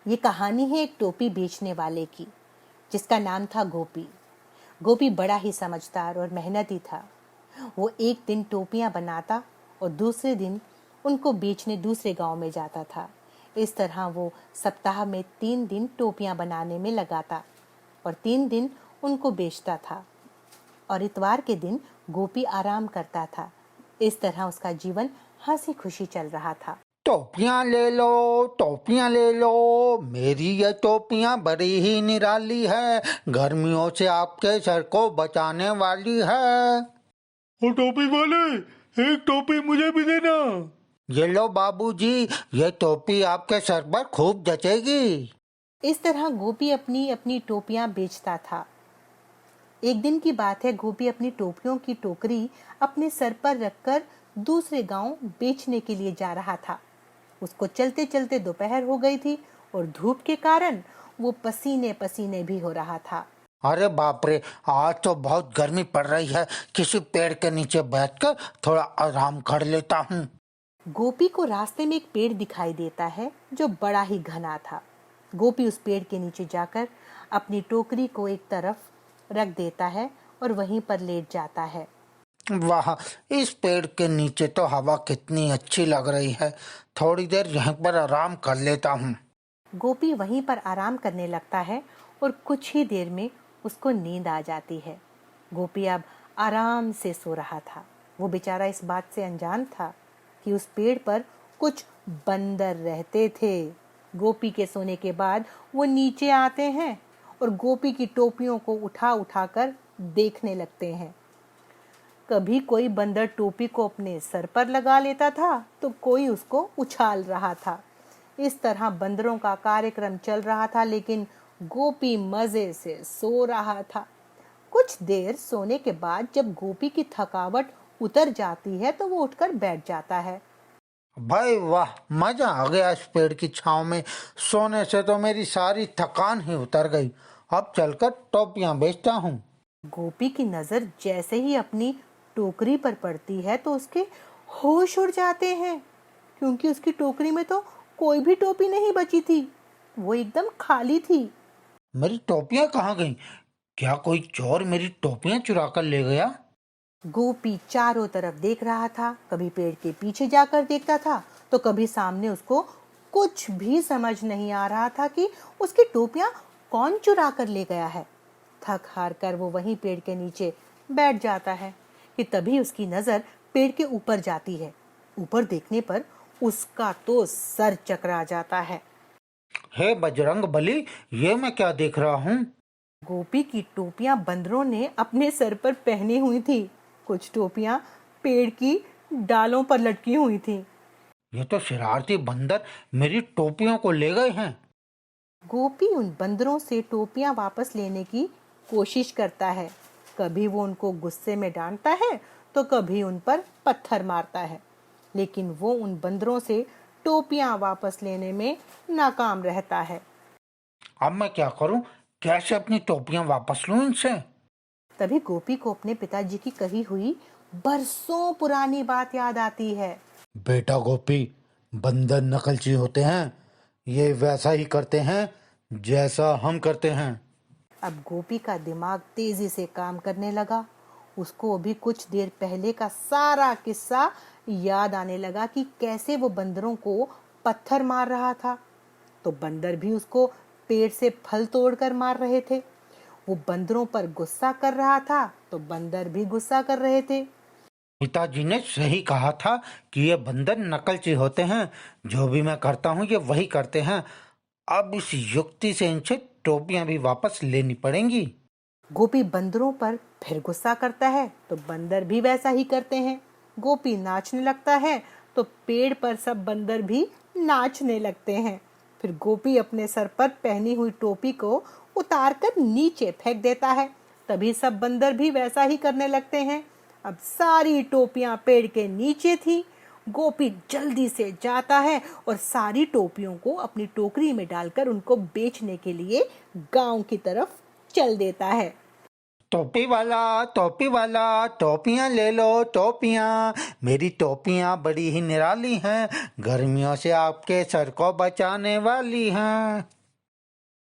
ये कहानी है एक टोपी बेचने वाले की, जिसका नाम था गोपी। गोपी बड़ा ही समझदार और मेहनती था। वो एक दिन टोपियां बनाता और दूसरे दिन उनको बेचने दूसरे गांव में जाता था। इस तरह वो सप्ताह में 3 दिन टोपियां बनाने में लगाता और 3 दिन उनको बेचता था, और इतवार के दिन गोपी आराम करता था। इस तरह उसका जीवन हंसी खुशी चल रहा था। टोपियां ले लो, मेरी ये टोपियां बड़ी ही निराली है, गर्मियों से आपके सर को बचाने वाली है। ओ टोपी वाले, एक टोपी मुझे भी देना। ये लो बाबूजी, ये टोपी आपके सर पर खूब जचेगी। इस तरह गोपी अपनी अपनी टोपियां बेचता था। एक दिन की बात है, गोपी अपनी टोपियों की टोकरी अपने सर पर रखकर दूसरे गांव बेचने के लिए जा रहा था। उसको चलते चलते दोपहर हो गई थी और धूप के कारण वो पसीने पसीने भी हो रहा था। अरे बाप रे, आज तो बहुत गर्मी पड़ रही है, किसी पेड़ के नीचे बैठकर थोड़ा आराम कर लेता हूँ। गोपी को रास्ते में एक पेड़ दिखाई देता है जो बड़ा ही घना था। गोपी उस पेड़ के नीचे जाकर अपनी टोकरी को एक तरफ रख देता है और वहीं पर लेट जाता है। वाह, इस पेड़ के नीचे तो हवा कितनी अच्छी लग रही है, थोड़ी देर यहीं पर आराम कर लेता हूँ। गोपी वहीं पर आराम करने लगता है और कुछ ही देर में उसको नींद आ जाती है। गोपी अब आराम से सो रहा था। वो बेचारा इस बात से अनजान था कि उस पेड़ पर कुछ बंदर रहते थे। गोपी के सोने के बाद वो नीचे आते हैं और गोपी की टोपियों को उठा उठा कर देखने लगते हैं। कभी कोई बंदर टोपी को अपने सर पर लगा लेता था तो कोई उसको उछाल रहा था। इस तरह बंदरों का कार्यक्रम चल रहा था, लेकिन गोपी मजे से सो रहा था। कुछ देर सोने के बाद जब गोपी की थकावट उतर जाती है तो वो उठकर बैठ जाता है। भाई वाह, मजा आ गया इस पेड़ की छांव में। सोने से तो मेरी सारी थकान ही उतर गई। अब चलकर टोपियां बेचता हूँ। गोपी की नजर जैसे ही अपनी टोकरी पर पड़ती है तो उसके होश उड़ जाते हैं, क्योंकि उसकी टोकरी में तो कोई भी टोपी नहीं बची थी। वो एकदम खाली थी। मेरी टोपियां कहाँ गईं? क्या कोई चोर मेरी टोपियां चुरा कर ले गया? गोपी चारों तरफ देख रहा था। कभी पेड़ के पीछे जाकर देखता था तो कभी सामने। उसको कुछ भी समझ नहीं आ रहा था कि उसकी टोपियां कौन चुरा कर ले गया है। थक हार कर वो वहीं पेड़ के नीचे बैठ जाता है कि तभी उसकी नजर पेड़ के ऊपर जाती है। ऊपर देखने पर उसका तो सर चकरा जाता है। हे बजरंग बली, ये मैं क्या देख रहा हूँ? गोपी की टोपियां बंदरों ने अपने सर पर पहनी हुई थी। कुछ टोपियां पेड़ की डालों पर लटकी हुई थी। ये तो शरारती बंदर मेरी टोपियों को ले गए हैं। गोपी उन बंदरों से टोपियां वापस लेने की कोशिश करता है। कभी वो उनको गुस्से में डांटता है तो कभी उन पर पत्थर मारता है, लेकिन वो उन बंदरों से टोपियां वापस लेने में नाकाम रहता है। अब मैं क्या करूं? कैसे अपनी टोपियां वापस लूं इनसे? तभी गोपी को अपने पिताजी की कही हुई बरसों पुरानी बात याद आती है। बेटा गोपी, बंदर नकलची होते हैं। ये वैसा ही करते हैं जैसा हम करते हैं। अब गोपी का दिमाग तेजी से काम करने लगा। उसको अभी कुछ देर पहले का सारा किस्सा याद आने लगा कि कैसे वो बंदरों को पत्थर मार रहा था, तो बंदर भी उसको पेड़ से फल तोड़कर मार रहे थे। वो बंदरों पर गुस्सा कर रहा था तो बंदर भी गुस्सा कर रहे थे। पिताजी ने सही कहा था कि ये बंदर नकलची होते हैं। जो भी मैं करता हूँ ये वही करते हैं। अब इस युक्ति से इनसे टोपियां भी वापस लेनी पड़ेंगी। गोपी बंदरों पर फिर गुस्सा करता है तो बंदर भी वैसा ही करते हैं। गोपी नाचने लगता है तो पेड़ पर सब बंदर भी नाचने लगते हैं। फिर गोपी अपने सर पर पहनी हुई टोपी को उतारकर नीचे फेंक देता है। तभी सब बंदर भी वैसा ही करने लगते हैं। अब सारी टोपियां पेड़ के नीचे थी। गोपी जल्दी से जाता है और सारी टोपियों को अपनी टोकरी में डालकर उनको बेचने के लिए गांव की तरफ चल देता है। टोपी वाला, टोपियां ले लो टोपियां, मेरी टोपियां बड़ी ही निराली हैं, गर्मियों से आपके सर को बचाने वाली हैं।